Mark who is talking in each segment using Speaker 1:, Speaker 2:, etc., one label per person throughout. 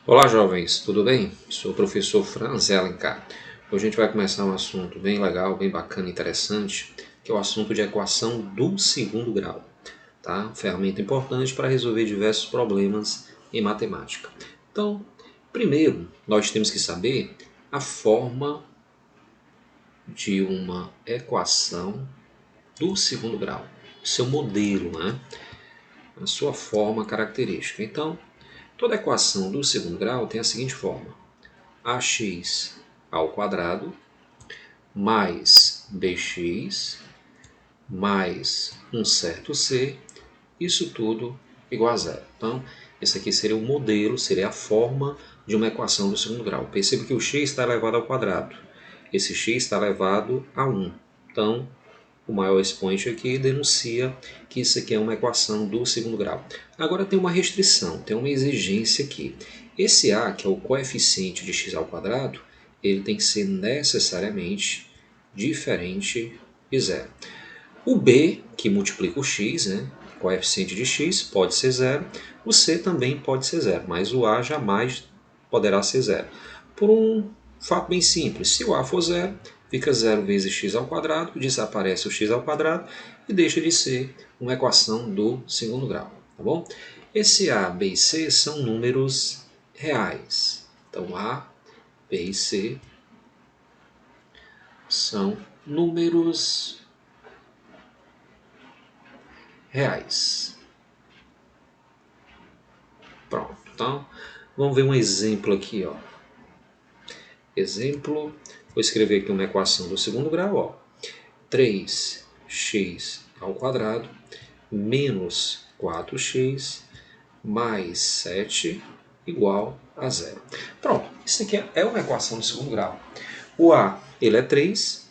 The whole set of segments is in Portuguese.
Speaker 1: Olá jovens, tudo bem? Sou o professor Franz Alencar. Hoje a gente vai começar um assunto bem legal, bem bacana, interessante, que é o assunto de equação do segundo grau. Tá? Ferramenta importante para resolver diversos problemas em matemática. Então, primeiro, nós temos que saber a forma de uma equação do segundo grau, seu modelo, né? A sua forma característica. Então, toda equação do segundo grau tem a seguinte forma: ax ao quadrado mais bx mais um certo c, isso tudo igual a zero. Então, esse aqui seria o modelo, seria a forma de uma equação do segundo grau. Perceba que o x está elevado ao quadrado. Esse x está elevado a 1. Então, o maior expoente aqui denuncia que isso aqui é uma equação do segundo grau. Agora tem uma restrição, tem uma exigência aqui. Esse a, que é o coeficiente de x ao quadrado, ele tem que ser necessariamente diferente de zero. O b, que multiplica o x, né, coeficiente de x, pode ser zero. O c também pode ser zero, mas o a jamais poderá ser zero. Por um fato bem simples, se o a for zero, fica 0 vezes x ao quadrado, desaparece o x ao quadrado e deixa de ser uma equação do segundo grau. Tá bom? Esse a, b e c são números reais. Então a, b e c são números reais. Pronto. Então, vamos ver um exemplo aqui. Ó. Exemplo, vou escrever aqui uma equação do segundo grau. Ó. 3x ao quadrado menos 4x mais 7 igual a zero. Pronto, isso aqui é uma equação do segundo grau. O a ele é 3,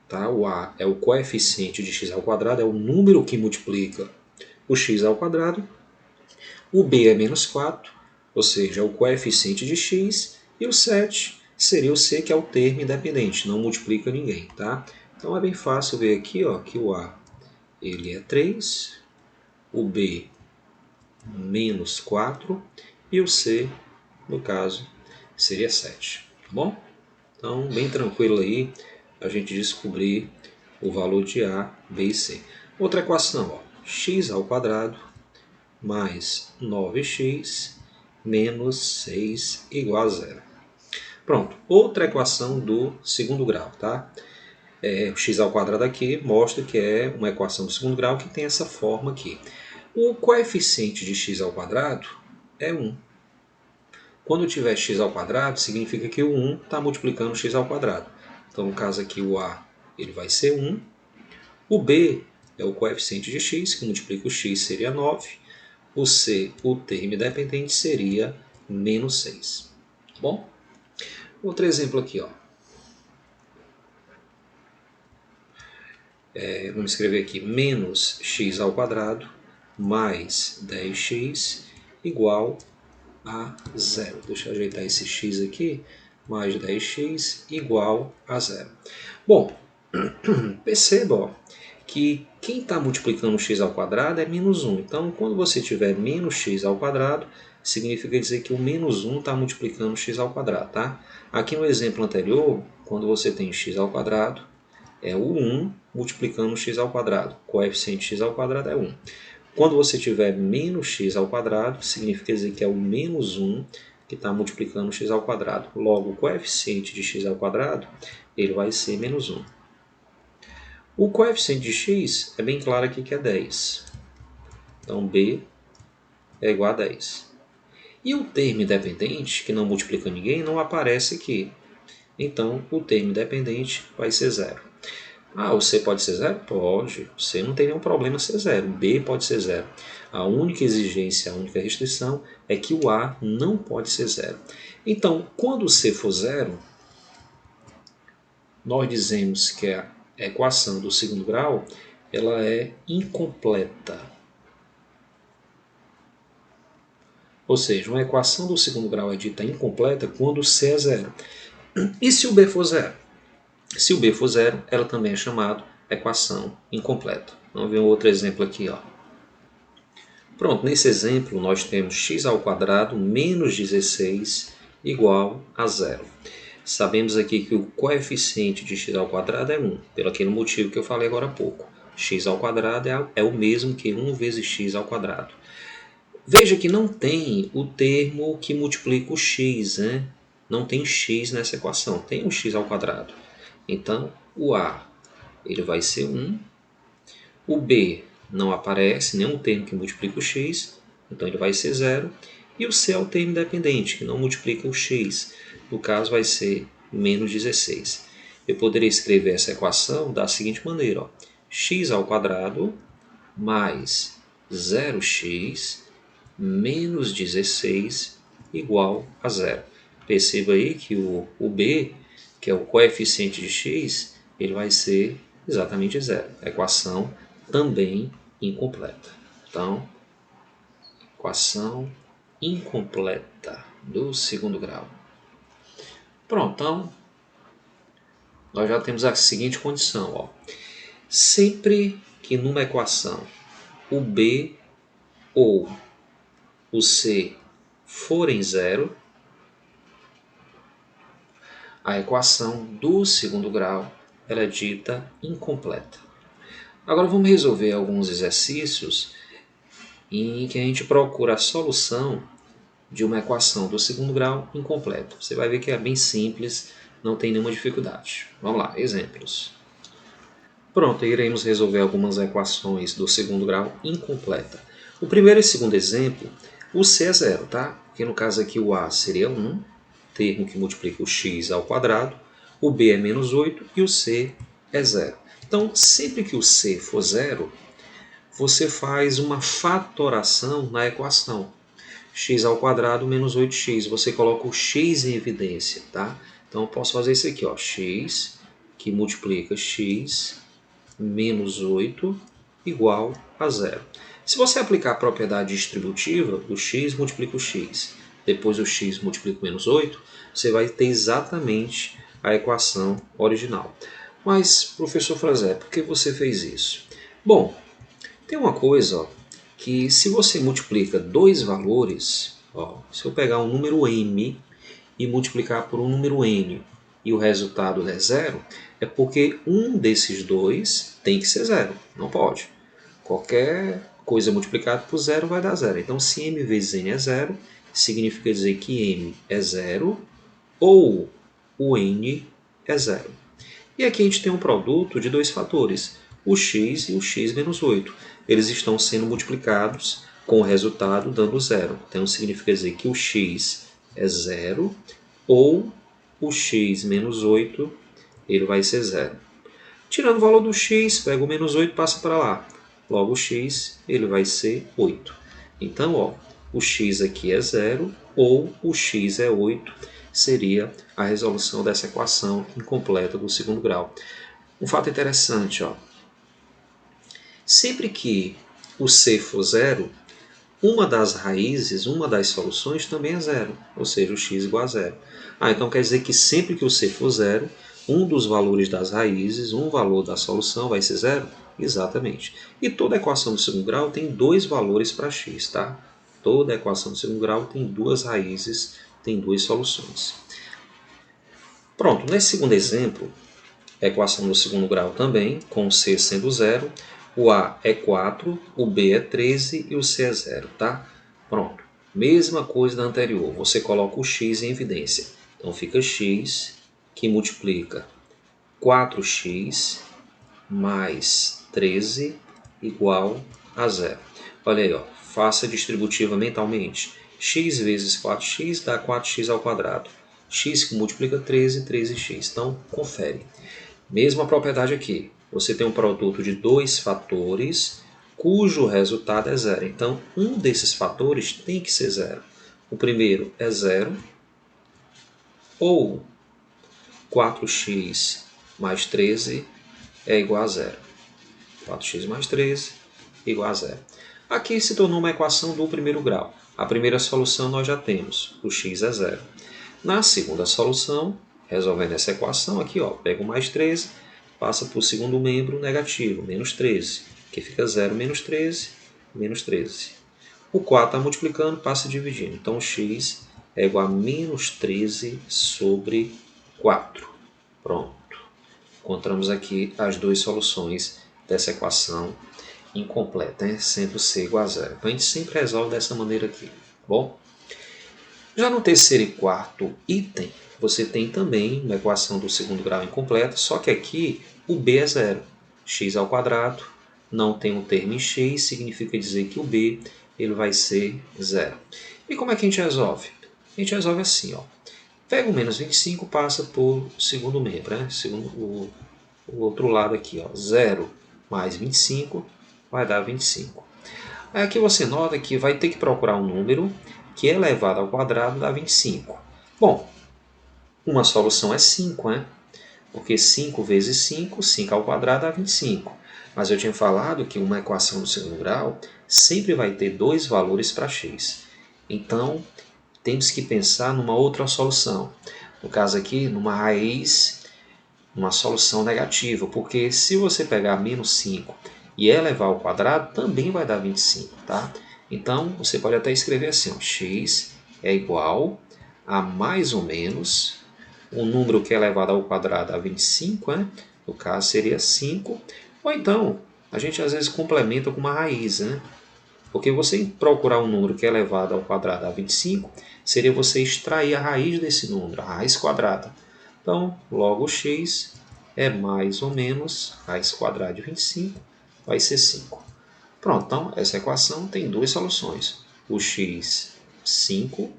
Speaker 1: tá? O a é o coeficiente de x ao quadrado, é o número que multiplica o x ao quadrado. O b é menos 4, ou seja, é o coeficiente de x, e o 7 seria o c, que é o termo independente, não multiplica ninguém. Tá? Então é bem fácil ver aqui ó, que o a ele é 3, o b menos 4 e o c, no caso, seria 7. Tá bom? Então, bem tranquilo aí a gente descobrir o valor de a, b e c. Outra equação, ó, x ao quadrado mais 9x menos 6 igual a zero. Pronto, outra equação do segundo grau, tá? O x ao quadrado aqui mostra que é uma equação do segundo grau que tem essa forma aqui. O coeficiente de x ao quadrado é 1. Quando tiver x ao quadrado, significa que o 1 está multiplicando x ao quadrado. Então, no caso aqui, o a ele vai ser 1. O b é o coeficiente de x, que multiplica o x seria 9. O c, o termo independente, seria menos 6. Tá bom? Outro exemplo aqui. Ó. Vamos escrever aqui menos x ao quadrado mais 10x igual a zero. Deixa eu ajeitar esse x aqui. Mais 10x igual a zero. Bom, perceba ó, que quem está multiplicando x ao quadrado é menos 1. Então, quando você tiver menos x ao quadrado, significa dizer que o menos 1 está multiplicando x ao quadrado. Tá? Aqui no exemplo anterior, quando você tem x ao quadrado, é o 1 multiplicando x ao quadrado. O coeficiente x ao quadrado é 1. Quando você tiver menos x ao quadrado, significa dizer que é o menos 1 que está multiplicando x ao quadrado. Logo, o coeficiente de x ao quadrado ele vai ser menos 1. O coeficiente de x é bem claro aqui que é 10. Então, b é igual a 10. E o termo independente, que não multiplica ninguém, não aparece aqui. Então, o termo independente vai ser 0. Ah, o C pode ser 0? Pode. O C não tem nenhum problema ser 0. O B pode ser 0. A única exigência, a única restrição é que o A não pode ser 0. Então, quando o C for 0, nós dizemos que a equação do segundo grau ela é incompleta. Ou seja, uma equação do segundo grau é dita incompleta quando o C é 0. E se o B for 0? Se o B for 0, ela também é chamada equação incompleta. Vamos ver um outro exemplo aqui. Ó. Pronto, nesse exemplo nós temos x² menos 16 igual a zero. Sabemos aqui que o coeficiente de x² é 1, pelo aquele motivo que eu falei agora há pouco. x² é o mesmo que 1 vezes x². Veja que não tem o termo que multiplica o x, né? Não tem x nessa equação, tem o x². Então, o A ele vai ser 1, o B não aparece nenhum termo que multiplica o x, então ele vai ser 0, e o C é o termo independente, que não multiplica o x, no caso vai ser menos 16. Eu poderia escrever essa equação da seguinte maneira, ó, x² mais 0x menos 16 igual a zero. Perceba aí que o B, que é o coeficiente de x, ele vai ser exatamente zero. A equação também incompleta. Então, equação incompleta do segundo grau. Pronto, então, nós já temos a seguinte condição. Ó. Sempre que numa equação o B ou o C forem zero, a equação do segundo grau ela é dita incompleta. Agora vamos resolver alguns exercícios em que a gente procura a solução de uma equação do segundo grau incompleta. Você vai ver que é bem simples, não tem nenhuma dificuldade. Vamos lá, exemplos. Pronto, iremos resolver algumas equações do segundo grau incompleta. O primeiro e segundo exemplo, o C é zero, tá? Porque no caso aqui o A seria 1, termo que multiplica o x², o B é menos 8 e o C é zero. Então, sempre que o C for zero, você faz uma fatoração na equação. x² menos 8x, você coloca o x em evidência, tá? Então, eu posso fazer isso aqui, ó, x que multiplica x menos 8 igual a zero. Se você aplicar a propriedade distributiva, o x multiplica o x, depois o x multiplica o menos 8, você vai ter exatamente a equação original. Mas, professor Frazé, por que você fez isso? Bom, tem uma coisa, ó, que se você multiplica dois valores, ó, se eu pegar um número m e multiplicar por um número n e o resultado é zero, é porque um desses dois tem que ser zero, não pode. Qualquer coisa multiplicada por zero vai dar zero. Então, se m vezes n é zero, significa dizer que m é zero ou o n é zero. E aqui a gente tem um produto de dois fatores, o x e o x menos 8. Eles estão sendo multiplicados com o resultado dando zero. Então, significa dizer que o x é zero ou o x menos 8 ele vai ser zero. Tirando o valor do x, pega o menos 8 e passa para lá. Logo, o x ele vai ser 8. Então, ó, o x aqui é zero ou o x é 8. Seria a resolução dessa equação incompleta do segundo grau. Um fato interessante, ó. Sempre que o c for zero, uma das raízes, uma das soluções também é zero, ou seja, o x igual a zero. Então quer dizer que sempre que o c for zero, um dos valores das raízes, um valor da solução vai ser zero? Exatamente. E toda equação do segundo grau tem dois valores para x, tá? Toda equação do segundo grau tem duas raízes, tem duas soluções. Pronto, nesse segundo exemplo, a equação do segundo grau também, com o c sendo zero, o A é 4, o B é 13 e o C é 0, tá? Pronto. Mesma coisa da anterior, você coloca o x em evidência. Então fica x que multiplica 4x mais 13 igual a 0. Olha aí, ó, faça distributiva mentalmente. X vezes 4x dá 4x². X que multiplica 13, 13x. Então, confere. Mesma propriedade aqui. Você tem um produto de dois fatores cujo resultado é zero. Então, um desses fatores tem que ser zero. O primeiro é zero ou 4x mais 13 é igual a zero. 4x mais 13 igual a zero. Aqui se tornou uma equação do primeiro grau. A primeira solução nós já temos, o x é zero. Na segunda solução, resolvendo essa equação aqui, ó, pega o mais 13, passa para o segundo membro negativo, menos 13, que fica 0 menos 13, menos 13. O 4 está multiplicando, passa dividindo. Então, o x é igual a menos 13 sobre 4. Pronto. Encontramos aqui as duas soluções dessa equação incompleta, né? Sendo c igual a zero. Então, a gente sempre resolve dessa maneira aqui. Tá bom? Já no terceiro e quarto item, você tem também uma equação do segundo grau incompleta, só que aqui o b é zero. X ao quadrado não tem um termo em x, significa dizer que o b ele vai ser zero. E como é que a gente resolve? A gente resolve assim, ó. Pega o menos 25 e passa por segundo membro, né? Segundo o outro lado aqui, ó. 0 mais 25 vai dar 25. Aí aqui você nota que vai ter que procurar um número que elevado ao quadrado dá 25. Bom, uma solução é 5, né? Porque 5 vezes 5, 5 ao quadrado dá 25. Mas eu tinha falado que uma equação do segundo grau sempre vai ter dois valores para x. Então, temos que pensar numa outra solução. No caso aqui, numa raiz, uma solução negativa. Porque se você pegar menos 5 e elevar ao quadrado, também vai dar 25, tá? Então, você pode até escrever assim, ó, x é igual a mais ou menos um número que é elevado ao quadrado a 25, né? No caso seria 5. Ou então, a gente às vezes complementa com uma raiz, né? Porque você procurar um número que é elevado ao quadrado a 25, seria você extrair a raiz desse número, a raiz quadrada. Então, logo x é mais ou menos raiz quadrada de 25, vai ser 5. Pronto, então essa equação tem duas soluções. O x 5,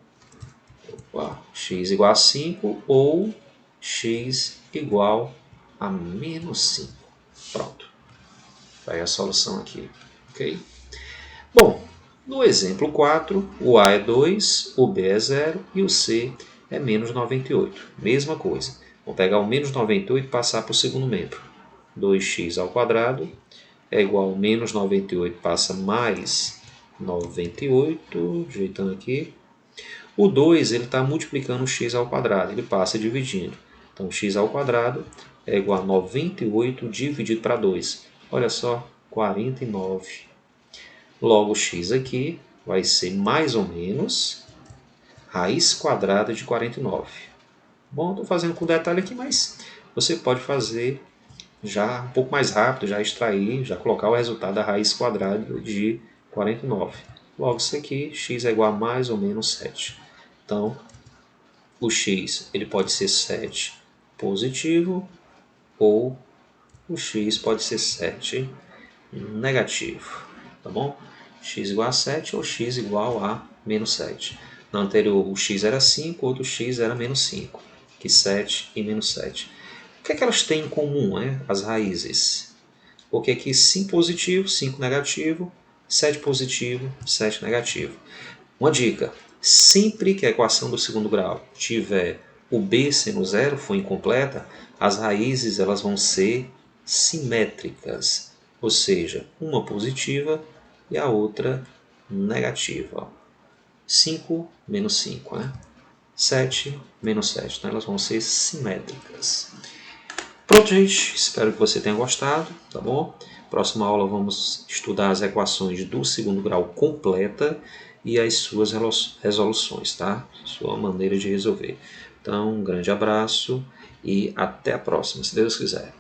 Speaker 1: x igual a 5 ou x igual a menos 5. Pronto. Vai a solução aqui. Ok? Bom, no exemplo 4, o A é 2, o B é 0 e o C é menos 98. Mesma coisa. Vou pegar o menos 98 e passar para o segundo membro. 2x ao quadrado é igual a menos 98 passa mais 98, ajeitando aqui. O 2 ele está multiplicando o x ao quadrado, ele passa dividindo. Então, x ao quadrado é igual a 98 dividido para 2. Olha só, 49. Logo, x aqui vai ser mais ou menos raiz quadrada de 49. Bom, estou fazendo com detalhe aqui, mas você pode fazer já um pouco mais rápido, já extrair, já colocar o resultado da raiz quadrada de 49. Logo, isso aqui, x é igual a mais ou menos 7. Então, o x ele pode ser 7 positivo ou o x pode ser 7 negativo. Tá bom? X igual a 7 ou x igual a menos 7. Na anterior, o x era 5, outro x era menos 5. Que 7 e menos 7. O que é que elas têm em comum, né? As raízes? Porque aqui 5 positivo, 5 negativo, 7 positivo, 7 negativo. Uma dica, sempre que a equação do segundo grau tiver o b sendo zero, for incompleta, as raízes elas vão ser simétricas, ou seja, uma positiva e a outra negativa. 5 menos 5, né? 7 menos 7, então elas vão ser simétricas. Pronto, gente, espero que você tenha gostado, tá bom? Próxima aula vamos estudar as equações do segundo grau completa e as suas resoluções, tá? Sua maneira de resolver. Então, um grande abraço e até a próxima, se Deus quiser.